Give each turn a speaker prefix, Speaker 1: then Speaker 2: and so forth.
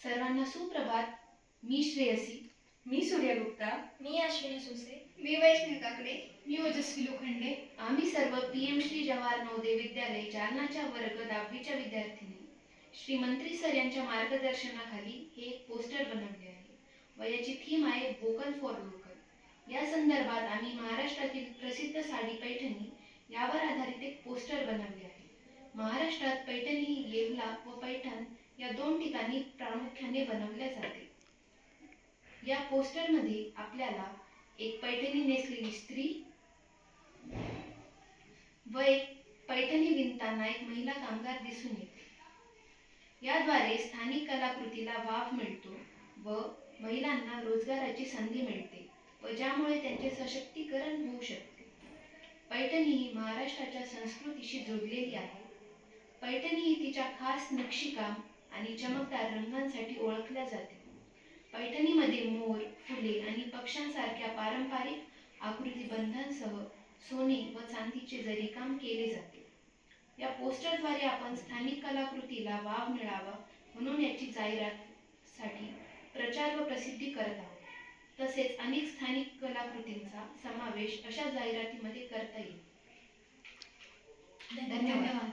Speaker 1: सर्वांना सुप्रभात. मी श्रेयसी.
Speaker 2: मी सूर्या गुप्ता.
Speaker 3: मी अश्विनी सुसे.
Speaker 4: मी वैष्णवी काकडे.
Speaker 5: मी ओजस्वी लोखंडे.
Speaker 1: आम्ही सर्व PM श्री जवाहर नवोदय विद्यालय जालनाच्या वर्ग 10वीच्या विद्यार्थिनी श्री मंत्री सर यांच्या मार्गदर्शनाखाली हे एक पोस्टर बनवले आहे व याची थीम आहे वोकल फॉर लोकल. या संदर्भात आम्ही महाराष्ट्रातील प्रसिद्ध साडी पैठणी यावर आधारित एक पोस्टर बनवले आहे. महाराष्ट्रात पैठणी ही येवला व पैठण या 2 ठिकाणी प्रामुख्याने बनवल्या जाते. या पोस्टरमध्ये आपल्याला एक पैठणी नेसलेली स्त्री व एक पैठणी विणताना एक महिला कामगार दिसून येते. याद्वारे स्थानिक कलाकृतीला वाव मिळतो व महिलांना रोजगाराची संधी मिळते व ज्यामुळे त्यांचे सशक्तीकरण होऊ शकते. पैठणी ही महाराष्ट्राच्या संस्कृतीशी जोडलेली आहे. पैठणी ही तिच्या खास नक्षीकाम आणि चमकदार रंगांसाठी ओळखल्या जाते. पैठणीमध्ये मोर, फुले आणि पक्ष्यांसारख्या पारंपरिक आकृतिबंधांसह सोने व चांदीचे जरीकाम केले जाते. या पोस्टरद्वारे आपण स्थानिक कलाकृतीला वाव मिळावा म्हणून याची जाहिरातीसाठी प्रचार व प्रसिद्धी करत आहोत. तसेच अनेक स्थानिक कलाकृतींचा समावेश अशा जाहिरातीमध्ये करता येईल. धन्यवाद.